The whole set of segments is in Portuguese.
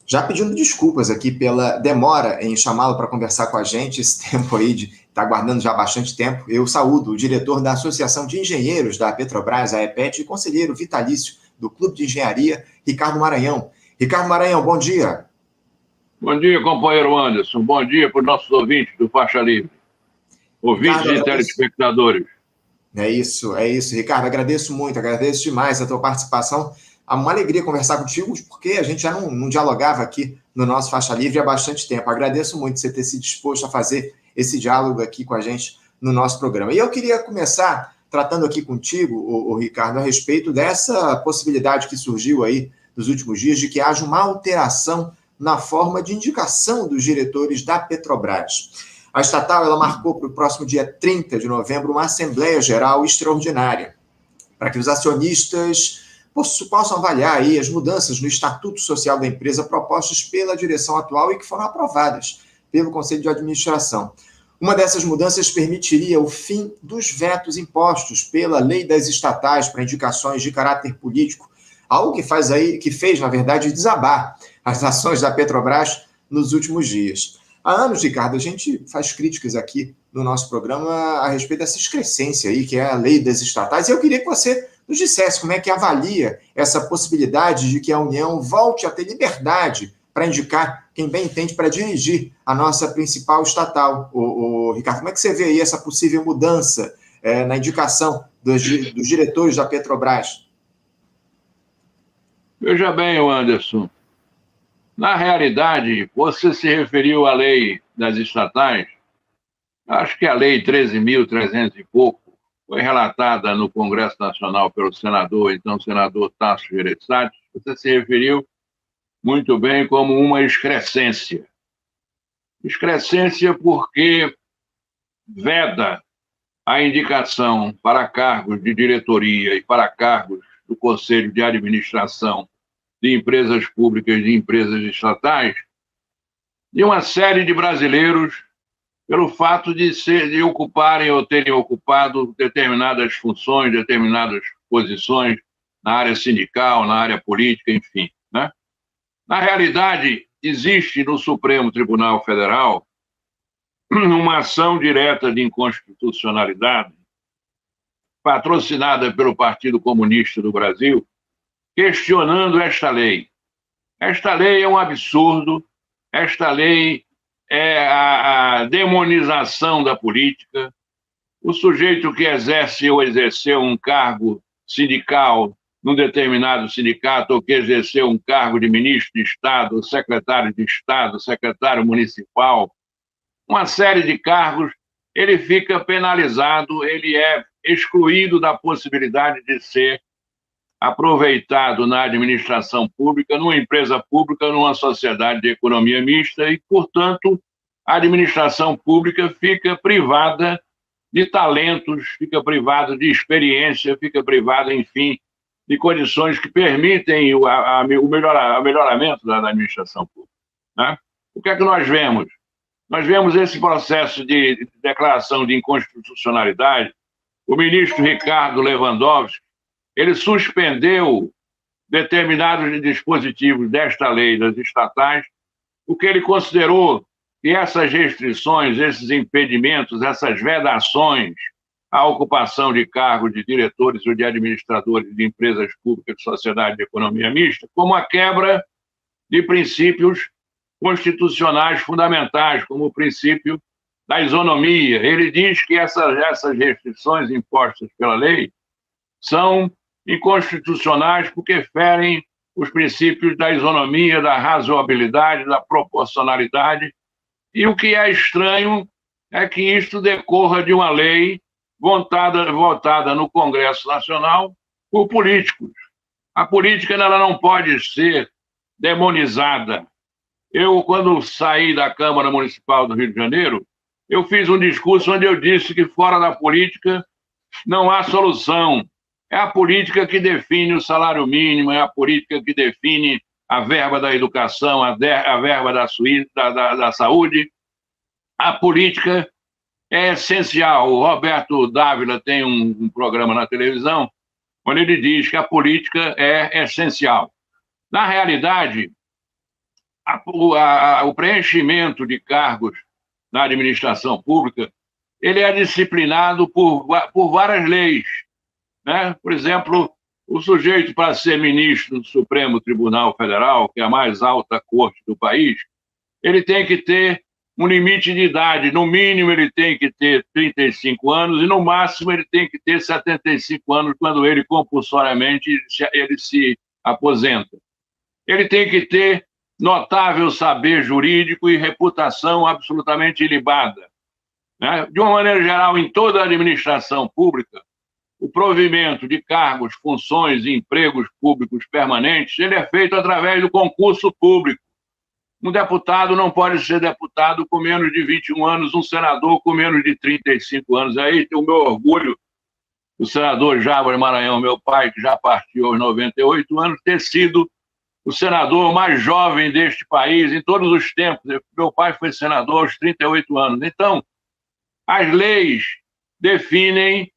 Já pedindo desculpas aqui pela demora em chamá-lo para conversar com a gente, esse tempo aí de estar aguardando já há bastante tempo. Eu saúdo o diretor da Associação de Engenheiros da Petrobras, a EPET, e conselheiro vitalício do Clube de Engenharia, Ricardo Maranhão. Ricardo Maranhão, bom dia. Bom dia, companheiro Anderson. Bom dia para os nossos ouvintes do Faixa Livre. Ouvintes Ricardo, e telespectadores. É isso, Ricardo, agradeço demais a tua participação. É uma alegria conversar contigo, porque a gente já não dialogava aqui no nosso Faixa Livre há bastante tempo. Agradeço muito você ter se disposto a fazer esse diálogo aqui com a gente no nosso programa. E eu queria começar tratando aqui contigo, o Ricardo, a respeito dessa possibilidade que surgiu aí nos últimos dias de que haja uma alteração na forma de indicação dos diretores da Petrobras. A estatal ela marcou para o próximo dia 30 de novembro uma Assembleia Geral extraordinária, para que os acionistas possam avaliar aí as mudanças no Estatuto Social da empresa propostas pela direção atual e que foram aprovadas pelo Conselho de Administração. Uma dessas mudanças permitiria o fim dos vetos impostos pela Lei das Estatais para indicações de caráter político, algo que fez, na verdade, desabar as ações da Petrobras nos últimos dias. Há anos, Ricardo, a gente faz críticas aqui no nosso programa a respeito dessa excrescência aí, que é a lei das estatais, e eu queria que você nos dissesse como é que avalia essa possibilidade de que a União volte a ter liberdade para indicar quem bem entende para dirigir a nossa principal estatal. Ricardo, como é que você vê aí essa possível mudança na indicação dos diretores da Petrobras? Veja bem, Anderson. Na realidade, você se referiu à lei das estatais. Acho que a lei 13.300 e pouco foi relatada no Congresso Nacional pelo senador Tasso Gereissati. Você se referiu muito bem como uma excrescência. Excrescência porque veda a indicação para cargos de diretoria e para cargos do Conselho de Administração de empresas públicas e de empresas estatais, de uma série de brasileiros pelo fato de ocuparem ou terem ocupado determinadas funções, determinadas posições na área sindical, na área política, enfim, né? Na realidade, existe no Supremo Tribunal Federal uma ação direta de inconstitucionalidade patrocinada pelo Partido Comunista do Brasil, questionando esta lei. Esta lei é um absurdo, esta lei é a demonização da política. O sujeito que exerce ou exerceu um cargo sindical num determinado sindicato, ou que exerceu um cargo de ministro de Estado, secretário de Estado, secretário municipal, uma série de cargos, ele fica penalizado, ele é excluído da possibilidade de ser aproveitado na administração pública, numa empresa pública, numa sociedade de economia mista e, portanto, a administração pública fica privada de talentos, fica privada de experiência, fica privada, enfim, de condições que permitem o melhoramento da administração pública, né? O que é que nós vemos? Nós vemos esse processo de declaração de inconstitucionalidade. O ministro Ricardo Lewandowski, ele suspendeu determinados dispositivos desta lei das estatais, porque ele considerou que essas restrições, esses impedimentos, essas vedações à ocupação de cargos de diretores ou de administradores de empresas públicas de sociedade de economia mista, como a quebra de princípios constitucionais fundamentais, como o princípio da isonomia. Ele diz que essas restrições impostas pela lei são inconstitucionais porque ferem os princípios da isonomia, da razoabilidade, da proporcionalidade. E o que é estranho é que isto decorra de uma lei votada no Congresso Nacional por políticos. A política ela não pode ser demonizada. Eu, quando saí da Câmara Municipal do Rio de Janeiro, eu fiz um discurso onde eu disse que fora da política não há solução. É a política que define o salário mínimo, é a política que define a verba da educação, a verba da saúde. A política é essencial. O Roberto Dávila tem um programa na televisão onde ele diz que a política é essencial. Na realidade, o preenchimento de cargos na administração pública, ele é disciplinado por várias leis, né? Por exemplo, o sujeito para ser ministro do Supremo Tribunal Federal, que é a mais alta corte do país, ele tem que ter um limite de idade. No mínimo, ele tem que ter 35 anos e, no máximo, ele tem que ter 75 anos quando ele, compulsoriamente, ele se aposenta. Ele tem que ter notável saber jurídico e reputação absolutamente ilibada, né? De uma maneira geral, em toda a administração pública, o provimento de cargos, funções e empregos públicos permanentes, ele é feito através do concurso público. Um deputado não pode ser deputado com menos de 21 anos, um senador com menos de 35 anos. Aí tem o meu orgulho, o senador Jábara Maranhão, meu pai, que já partiu aos 98 anos, ter sido o senador mais jovem deste país em todos os tempos. Meu pai foi senador aos 38 anos. Então, as leis definem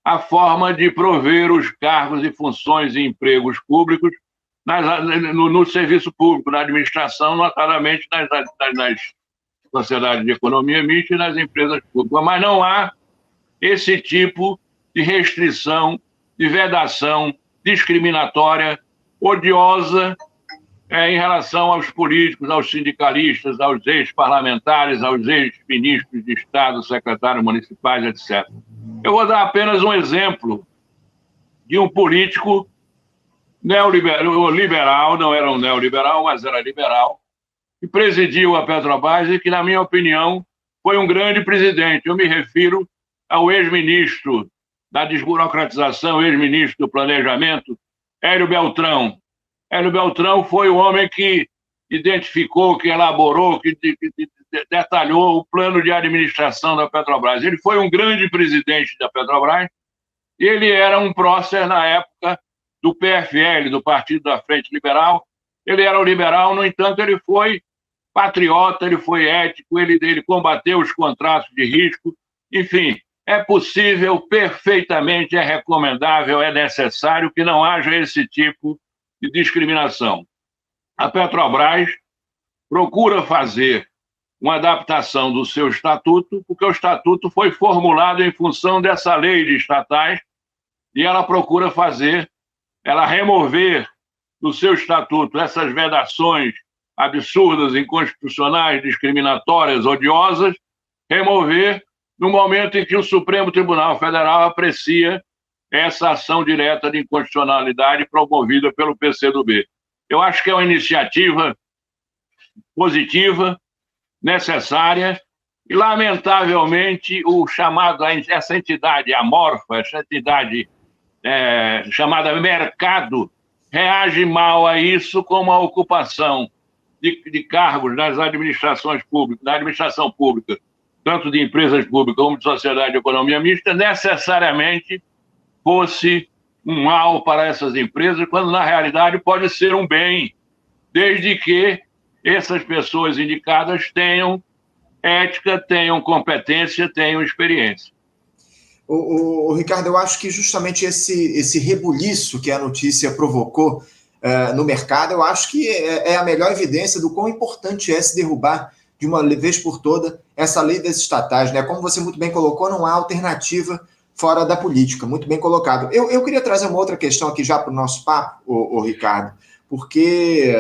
a forma de prover os cargos e funções e empregos públicos no serviço público, na administração, notadamente nas sociedades de economia mista e nas empresas públicas. Mas não há esse tipo de restrição, de vedação discriminatória, odiosa, em relação aos políticos, aos sindicalistas, aos ex-parlamentares, aos ex-ministros de Estado, secretários municipais, etc. Eu vou dar apenas um exemplo de um político liberal, não era um neoliberal, mas era liberal, que presidiu a Petrobras e que, na minha opinião, foi um grande presidente. Eu me refiro ao ex-ministro da desburocratização, ex-ministro do planejamento, Hélio Beltrão. Hélio Beltrão foi o homem que identificou, que elaborou, que detalhou o plano de administração da Petrobras. Ele foi um grande presidente da Petrobras e ele era um prócer na época do PFL, do Partido da Frente Liberal. Ele era um liberal, no entanto, ele foi patriota, ele foi ético, ele combateu os contratos de risco. Enfim, é possível, perfeitamente, é recomendável, é necessário que não haja esse tipo de discriminação. A Petrobras procura fazer uma adaptação do seu estatuto, porque o estatuto foi formulado em função dessa lei de estatais, e ela procura remover do seu estatuto essas vedações absurdas, inconstitucionais, discriminatórias, odiosas, remover no momento em que o Supremo Tribunal Federal aprecia essa ação direta de inconstitucionalidade promovida pelo PCdoB. Eu acho que é uma iniciativa positiva, necessária, e, lamentavelmente, essa entidade amorfa, essa entidade chamada mercado, reage mal a isso como a ocupação de cargos nas administrações públicas, na administração pública, tanto de empresas públicas como de sociedade de economia mista, necessariamente fosse um mal para essas empresas, quando, na realidade, pode ser um bem, desde que essas pessoas indicadas tenham ética, tenham competência, tenham experiência. Ricardo, eu acho que justamente esse rebuliço que a notícia provocou no mercado, eu acho que é a melhor evidência do quão importante é se derrubar de uma vez por toda essa lei das estatais, né? Como você muito bem colocou, não há alternativa fora da política, muito bem colocado. Eu queria trazer uma outra questão aqui já para o nosso papo, Ricardo, porque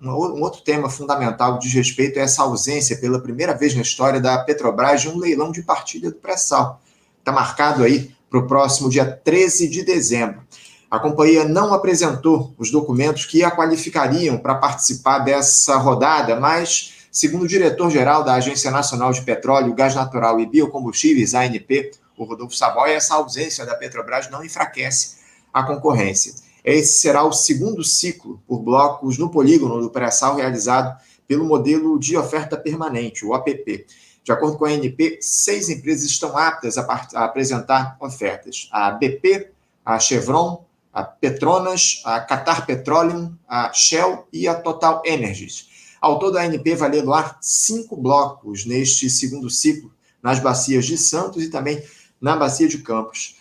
um outro tema fundamental diz respeito a essa ausência, pela primeira vez na história da Petrobras, de um leilão de partilha do pré-sal. Está marcado aí para o próximo dia 13 de dezembro. A companhia não apresentou os documentos que a qualificariam para participar dessa rodada, mas, segundo o diretor-geral da Agência Nacional de Petróleo, Gás Natural e Biocombustíveis, ANP, o Rodolfo Saboia, essa ausência da Petrobras não enfraquece a concorrência. Esse será o segundo ciclo por blocos no polígono do pré-sal realizado pelo modelo de oferta permanente, o OPP. De acordo com a ANP, 6 empresas estão aptas a apresentar ofertas. A BP, a Chevron, a Petronas, a Qatar Petroleum, a Shell e a Total Energies. Ao todo, a ANP vai leiloar 5 blocos neste segundo ciclo, nas bacias de Santos e também na bacia de Campos.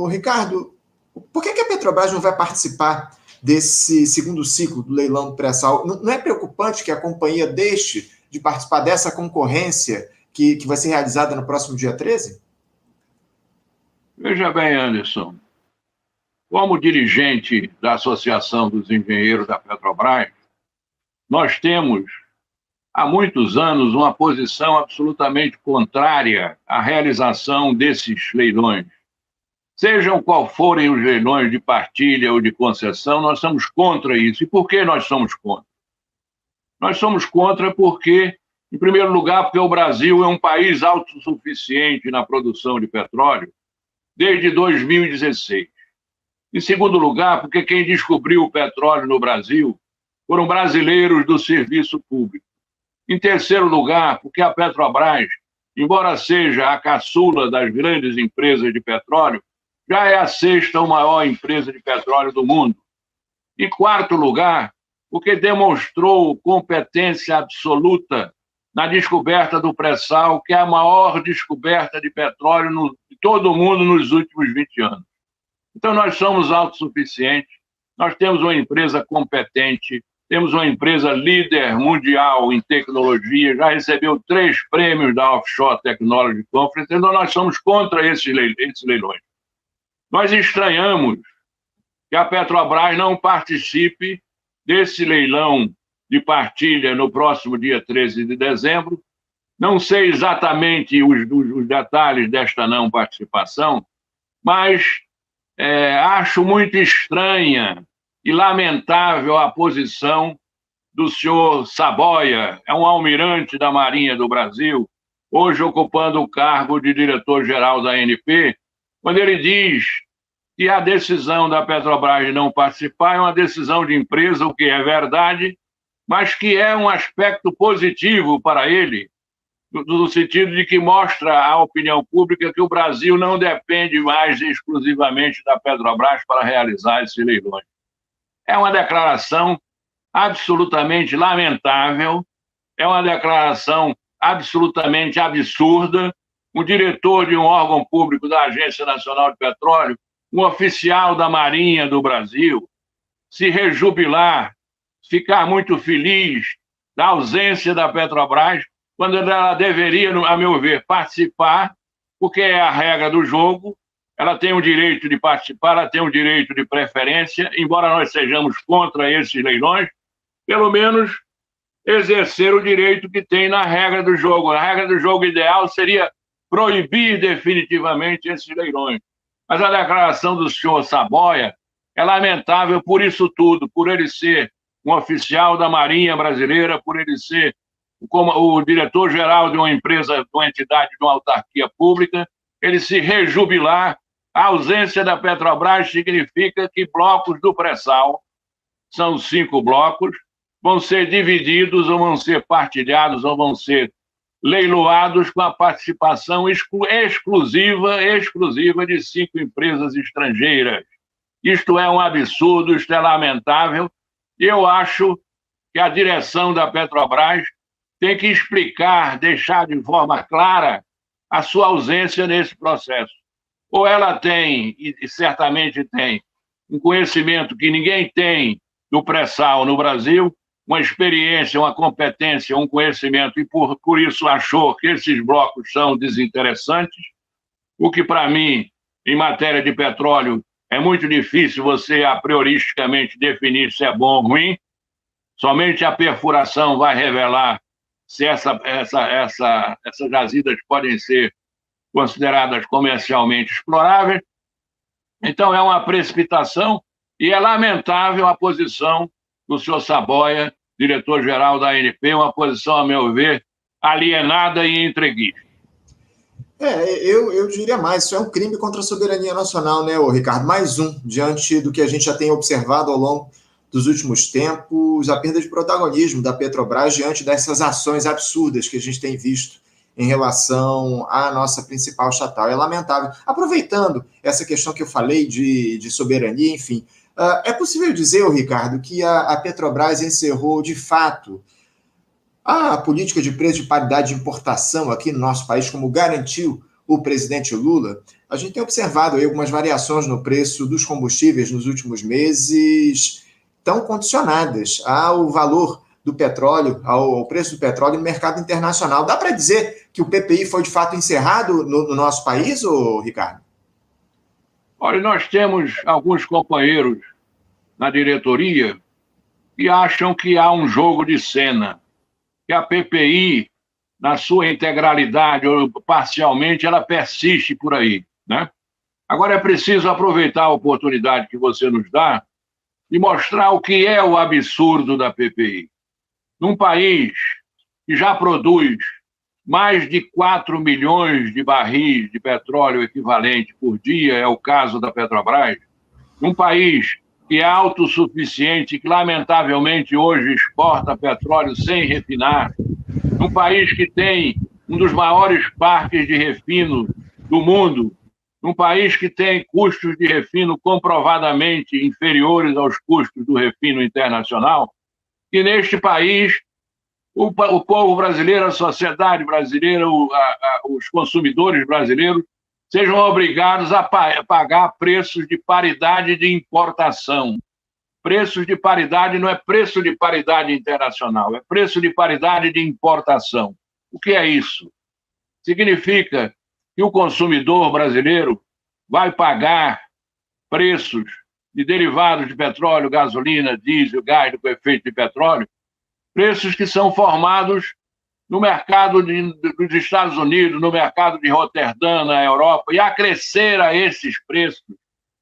Ricardo, por que a Petrobras não vai participar desse segundo ciclo do leilão do pré-sal. Não é preocupante que a companhia deixe de participar dessa concorrência que vai ser realizada no próximo dia 13? Veja bem, Anderson, como dirigente da Associação dos Engenheiros da Petrobras, nós temos há muitos anos uma posição absolutamente contrária à realização desses leilões. Sejam qual forem os leilões de partilha ou de concessão, nós somos contra isso. E por que nós somos contra? Nós somos contra porque, em primeiro lugar, porque o Brasil é um país autossuficiente na produção de petróleo desde 2016. Em segundo lugar, porque quem descobriu o petróleo no Brasil foram brasileiros do serviço público. Em terceiro lugar, porque a Petrobras, embora seja a caçula das grandes empresas de petróleo, já é a sexta maior empresa de petróleo do mundo. Em quarto lugar, porque demonstrou competência absoluta na descoberta do pré-sal, que é a maior descoberta de petróleo de todo o mundo nos últimos 20 anos. Então, nós somos autossuficientes, nós temos uma empresa competente, temos uma empresa líder mundial em tecnologia, já recebeu 3 prêmios da Offshore Technology Conference, então nós somos contra esses leilões. Nós estranhamos que a Petrobras não participe desse leilão de partilha no próximo dia 13 de dezembro. Não sei exatamente os detalhes desta não participação, mas acho muito estranha e lamentável a posição do senhor Saboia, é um almirante da Marinha do Brasil, hoje ocupando o cargo de diretor-geral da ANP, quando ele diz que a decisão da Petrobras de não participar é uma decisão de empresa, o que é verdade, mas que é um aspecto positivo para ele, no sentido de que mostra à opinião pública que o Brasil não depende mais exclusivamente da Petrobras para realizar esses leilões. É uma declaração absolutamente lamentável, é uma declaração absolutamente absurda. Um diretor de um órgão público da Agência Nacional de Petróleo, um oficial da Marinha do Brasil, se rejubilar, ficar muito feliz da ausência da Petrobras, quando ela deveria, a meu ver, participar, porque é a regra do jogo, ela tem o direito de participar, ela tem o direito de preferência, embora nós sejamos contra esses leilões, pelo menos exercer o direito que tem na regra do jogo. A regra do jogo ideal seria proibir definitivamente esses leilões. Mas a declaração do senhor Saboia é lamentável por isso tudo, por ele ser um oficial da Marinha Brasileira, por ele ser como o diretor-geral de uma empresa, de uma entidade, de uma autarquia pública, ele se rejubilar. A ausência da Petrobras significa que blocos do pré-sal, são 5 blocos, vão ser divididos ou vão ser partilhados ou vão ser leiloados com a participação exclusiva de 5 empresas estrangeiras. Isto é um absurdo, isto é lamentável, e eu acho que a direção da Petrobras tem que explicar, deixar de forma clara a sua ausência nesse processo. Ou ela tem, e certamente tem, um conhecimento que ninguém tem do pré-sal no Brasil, uma experiência, uma competência, um conhecimento, e por isso achou que esses blocos são desinteressantes, o que, para mim, em matéria de petróleo, é muito difícil você, a prioristicamente, definir se é bom ou ruim. Somente a perfuração vai revelar se essas jazidas podem ser consideradas comercialmente exploráveis. Então, é uma precipitação e é lamentável a posição do senhor Saboia, diretor-geral da ANP, uma posição, a meu ver, alienada e entreguista. Eu diria mais, isso é um crime contra a soberania nacional, né, Ricardo? Mais um, diante do que a gente já tem observado ao longo dos últimos tempos, a perda de protagonismo da Petrobras diante dessas ações absurdas que a gente tem visto em relação à nossa principal estatal. É lamentável. Aproveitando essa questão que eu falei de soberania, enfim, é possível dizer, Ricardo, que a Petrobras encerrou, de fato, a política de preço de paridade de importação aqui no nosso país, como garantiu o presidente Lula? A gente tem observado aí algumas variações no preço dos combustíveis nos últimos meses, estão condicionadas ao valor do petróleo, ao preço do petróleo no mercado internacional. Dá para dizer que o PPI foi de fato encerrado no nosso país, ô Ricardo? Olha, nós temos alguns companheiros na diretoria que acham que há um jogo de cena, que a PPI, na sua integralidade ou parcialmente, ela persiste por aí, né? Agora é preciso aproveitar a oportunidade que você nos dá e mostrar o que é o absurdo da PPI. Num país que já produz mais de 4 milhões de barris de petróleo equivalente por dia, é o caso da Petrobras, num país que é autossuficiente, que lamentavelmente hoje exporta petróleo sem refinar, num país que tem um dos maiores parques de refino do mundo, num país que tem custos de refino comprovadamente inferiores aos custos do refino internacional, que neste país o povo brasileiro, a sociedade brasileira, os consumidores brasileiros sejam obrigados a pagar preços de paridade de importação. Preços de paridade não é preço de paridade internacional, é preço de paridade de importação. O que é isso? Significa que o consumidor brasileiro vai pagar preços de derivados de petróleo, gasolina, diesel, gás com efeito de petróleo, preços que são formados no mercado dos Estados Unidos, no mercado de Roterdã, na Europa, e acrescer a esses preços,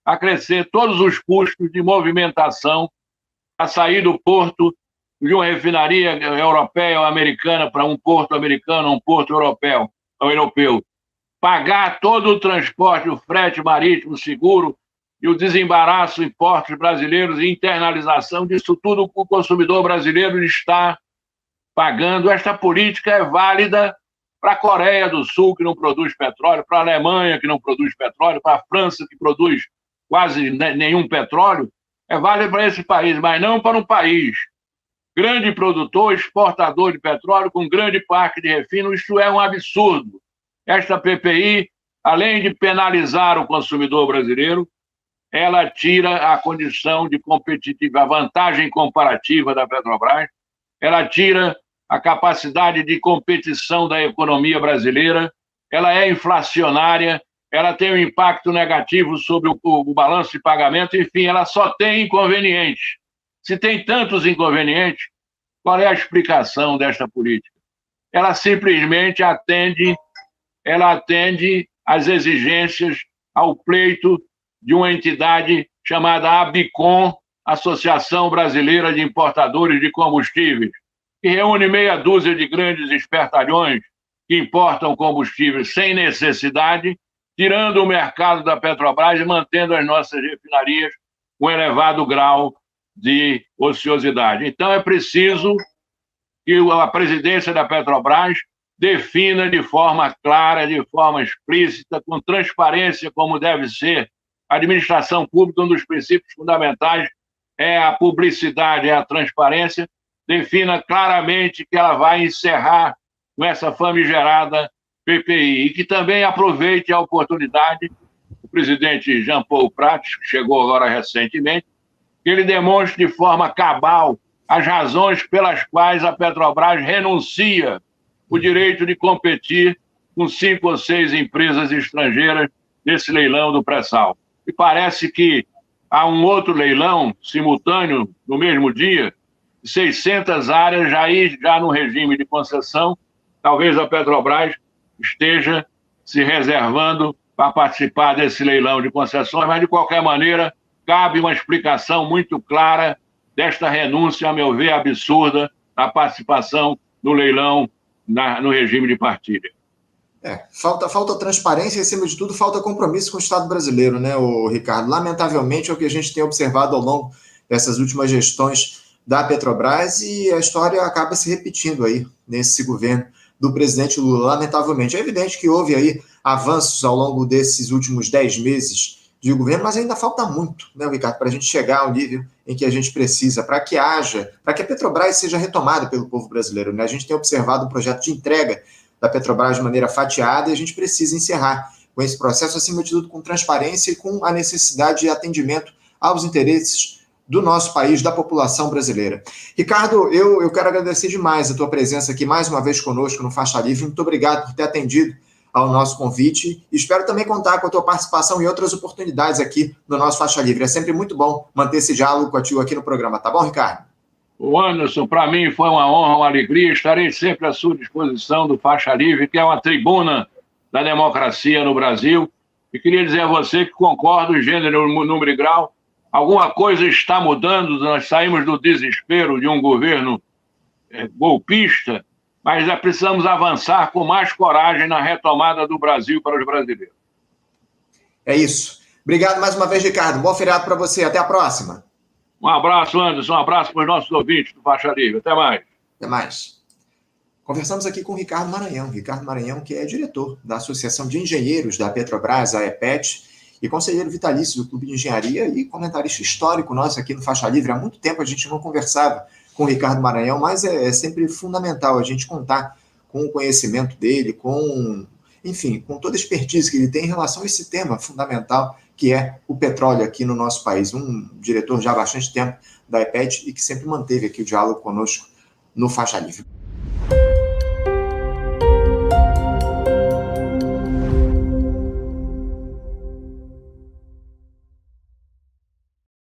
acrescer todos os custos de movimentação a sair do porto de uma refinaria europeia ou americana para um porto americano ou um porto europeu, pagar todo o transporte, o frete marítimo seguro e o desembaraço em portos brasileiros e internalização disso tudo, o consumidor brasileiro está pagando. Esta política é válida para a Coreia do Sul, que não produz petróleo, para a Alemanha, que não produz petróleo, para a França, que produz quase nenhum petróleo, é válida para esse país, mas não para um país grande produtor, exportador de petróleo, com grande parque de refino. Isso é um absurdo. Esta PPI, além de penalizar o consumidor brasileiro, ela tira a condição de competitiva, a vantagem comparativa da Petrobras, ela tira a capacidade de competição da economia brasileira, ela é inflacionária, ela tem um impacto negativo sobre o balanço de pagamento, enfim, ela só tem inconvenientes. Se tem tantos inconvenientes, qual é a explicação desta política? Ela simplesmente atende às exigências, ao pleito de uma entidade chamada ABICOM, Associação Brasileira de Importadores de Combustíveis, que reúne meia dúzia de grandes espertalhões que importam combustíveis sem necessidade, tirando o mercado da Petrobras e mantendo as nossas refinarias com elevado grau de ociosidade. Então, é preciso que a presidência da Petrobras defina de forma clara, de forma explícita, com transparência, como deve ser a administração pública. Um dos princípios fundamentais é a publicidade, é a transparência. Defina claramente que ela vai encerrar com essa famigerada PPI e que também aproveite a oportunidade, o presidente Jean Paul Prats, que chegou agora recentemente, que ele demonstre de forma cabal as razões pelas quais a Petrobras renuncia o direito de competir com 5 ou 6 empresas estrangeiras nesse leilão do pré-sal. E parece que há um outro leilão simultâneo no mesmo dia, 600 áreas já no regime de concessão. Talvez a Petrobras esteja se reservando para participar desse leilão de concessões, mas, de qualquer maneira, cabe uma explicação muito clara desta renúncia, a meu ver, absurda, na participação no leilão no regime de partilha. Falta transparência e, acima de tudo, falta compromisso com o Estado brasileiro, né, Ricardo? Lamentavelmente, é o que a gente tem observado ao longo dessas últimas gestões da Petrobras, e a história acaba se repetindo aí nesse governo do presidente Lula, lamentavelmente. É evidente que houve aí avanços ao longo desses últimos 10 meses de governo, mas ainda falta muito, né, Ricardo, para a gente chegar ao nível em que a gente precisa, para que a Petrobras seja retomada pelo povo brasileiro, né? A gente tem observado um projeto de entrega da Petrobras de maneira fatiada e a gente precisa encerrar com esse processo, acima de tudo, com transparência e com a necessidade de atendimento aos interesses do nosso país, da população brasileira. Ricardo, eu quero agradecer demais a tua presença aqui mais uma vez conosco no Faixa Livre. Muito obrigado por ter atendido ao nosso convite. Espero também contar com a tua participação em outras oportunidades aqui no nosso Faixa Livre. É sempre muito bom manter esse diálogo contigo aqui no programa, tá bom, Ricardo? O Anderson, para mim foi uma honra, uma alegria. Estarei sempre à sua disposição do Faixa Livre, que é uma tribuna da democracia no Brasil. E queria dizer a você que concordo, gênero, número e grau. Alguma coisa está mudando, nós saímos do desespero de um governo golpista, mas já precisamos avançar com mais coragem na retomada do Brasil para os brasileiros. É isso. Obrigado mais uma vez, Ricardo. Bom feriado para você. Até a próxima. Um abraço, Anderson. Um abraço para os nossos ouvintes do Faixa Livre. Até mais. Até mais. Conversamos aqui com o Ricardo Maranhão. Ricardo Maranhão, que é diretor da Associação de Engenheiros da Petrobras, a EPET, e conselheiro vitalício do Clube de Engenharia e comentarista histórico nosso aqui no Faixa Livre. Há muito tempo a gente não conversava com o Ricardo Maranhão, mas é sempre fundamental a gente contar com o conhecimento dele, enfim, com toda a expertise que ele tem em relação a esse tema fundamental, que é o petróleo aqui no nosso país. Um diretor já há bastante tempo da EPET e que sempre manteve aqui o diálogo conosco no Faixa Livre.